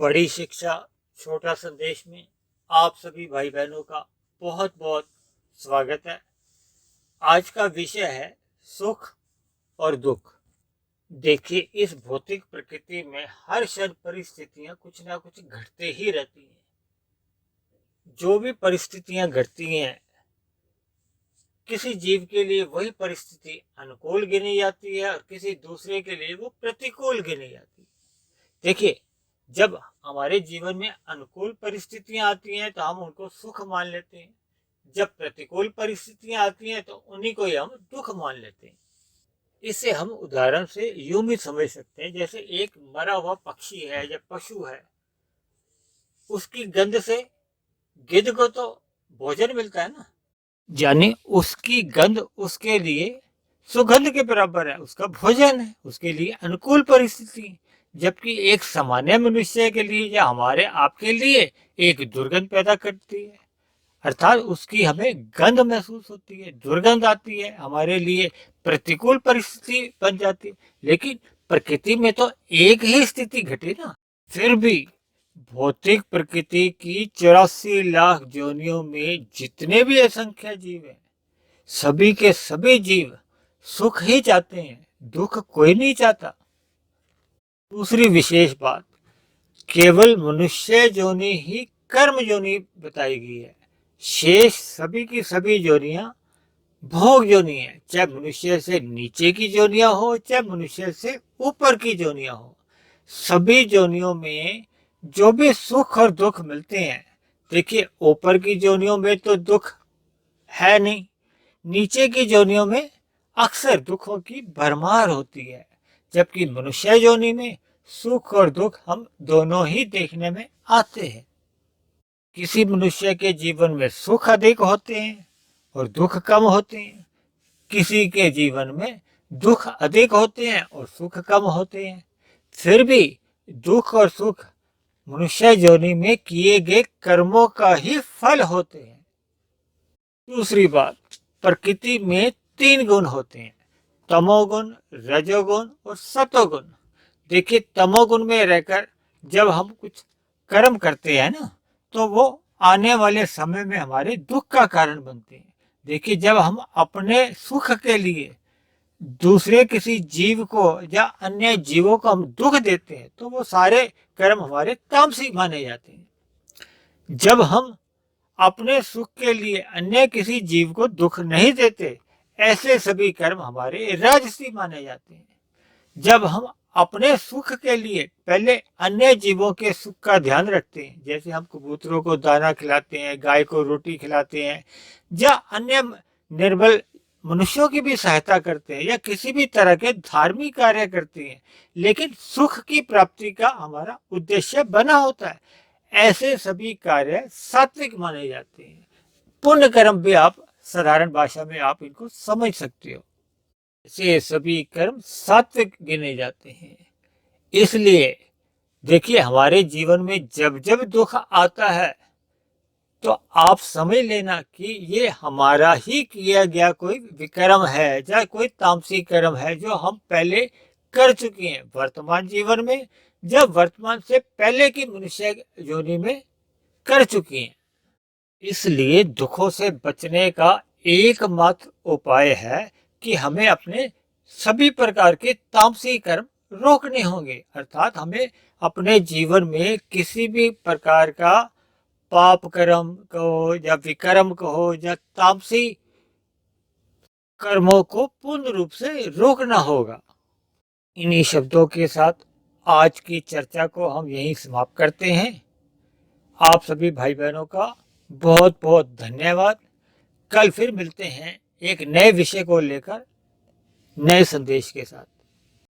बड़ी शिक्षा छोटा संदेश में आप सभी भाई बहनों का बहुत बहुत स्वागत है। आज का विषय है सुख और दुख। देखिए, इस भौतिक प्रकृति में हर क्षण परिस्थितियां कुछ ना कुछ घटते ही रहती हैं। जो भी परिस्थितियां घटती हैं, किसी जीव के लिए वही परिस्थिति अनुकूल गिनी जाती है और किसी दूसरे के लिए वो प्रतिकूल गिनी जाती है। देखिए, जब हमारे जीवन में अनुकूल परिस्थितियां आती हैं तो हम उनको सुख मान लेते हैं। जब प्रतिकूल परिस्थितियां आती हैं तो उन्हीं को ही हम दुख मान लेते हैं। इसे हम उदाहरण से यूं भी समझ सकते हैं, जैसे एक मरा हुआ पक्षी है या पशु है, उसकी गंध से गिद्ध को तो भोजन मिलता है ना, यानी उसकी गंध उसके लिए सुगंध के बराबर है, उसका भोजन है, उसके लिए अनुकूल परिस्थिति। जबकि एक सामान्य मनुष्य के लिए या हमारे आपके लिए एक दुर्गंध पैदा करती है, अर्थात उसकी हमें गंध महसूस होती है, दुर्गंध आती है, हमारे लिए प्रतिकूल परिस्थिति बन जाती है। लेकिन प्रकृति में तो एक ही स्थिति घटी ना। फिर भी भौतिक प्रकृति की 84 लाख योनियों में जितने भी असंख्य जीव हैं, सभी के सभी जीव सुख ही चाहते हैं, दुख कोई नहीं चाहता। दूसरी विशेष बात, केवल मनुष्य योनि ही कर्म योनि बताई गई है। शेष सभी की सभी योनियां भोग योनि है, चाहे मनुष्य से नीचे की योनियां हो चाहे मनुष्य से ऊपर की योनियां हो। सभी योनियों में जो भी सुख और दुख मिलते हैं, देखिए ऊपर की योनियों में तो दुख है नहीं, नीचे की योनियों में अक्सर दुखों की भरमार होती है। जबकि मनुष्य योनि में सुख और दुख हम दोनों ही देखने में आते हैं। किसी मनुष्य के जीवन में सुख अधिक होते हैं और दुख कम होते हैं, किसी के जीवन में दुख अधिक होते हैं और सुख कम होते हैं। फिर भी दुख और सुख मनुष्य योनि में किए गए कर्मों का ही फल होते हैं। दूसरी बात, प्रकृति में 3 गुण होते हैं, तमोगुण, रजोगुण और सतोगुण। देखिए, तमोगुण में रहकर जब हम कुछ कर्म करते हैं ना, तो वो आने वाले समय में हमारे दुख का कारण बनते हैं। देखिए, जब हम अपने सुख के लिए दूसरे किसी जीव को या अन्य जीवों को हम दुख देते हैं तो वो सारे कर्म हमारे तामसिक माने जाते हैं। जब हम अपने सुख के लिए अन्य किसी जीव को दुख नहीं देते, ऐसे सभी कर्म हमारे राजसी माने जाते हैं। जब हम अपने सुख के लिए पहले अन्य जीवों के सुख का ध्यान रखते हैं, जैसे हम कबूतरों को दाना खिलाते हैं, गाय को रोटी खिलाते हैं, या अन्य निर्बल मनुष्यों की भी सहायता करते हैं या किसी भी तरह के धार्मिक कार्य करते हैं, लेकिन सुख की प्राप्ति का हमारा उद्देश्य बना होता है, ऐसे सभी कार्य सात्विक माने जाते हैं। पुण्य कर्म भी आप साधारण भाषा में आप इनको समझ सकते हो, से सभी कर्म सात्विक गिने जाते हैं। इसलिए देखिए, हमारे जीवन में जब जब दुख आता है तो आप समझ लेना कि ये हमारा ही किया गया कोई विकर्म है या कोई तामसिक कर्म है जो हम पहले कर चुके हैं वर्तमान जीवन में, जब वर्तमान से पहले की मनुष्य योनि में कर चुके हैं। इसलिए दुखों से बचने का एकमात्र उपाय है कि हमें अपने सभी प्रकार के तामसिक कर्म रोकने होंगे, अर्थात हमें अपने जीवन में किसी भी प्रकार का पाप कर्म कहो या विकर्म कहो या तामसिक कर्मों को पूर्ण रूप से रोकना होगा। इन्हीं शब्दों के साथ आज की चर्चा को हम यहीं समाप्त करते हैं। आप सभी भाई बहनों का बहुत बहुत धन्यवाद। कल फिर मिलते हैं एक नए विषय को लेकर, नए संदेश के साथ।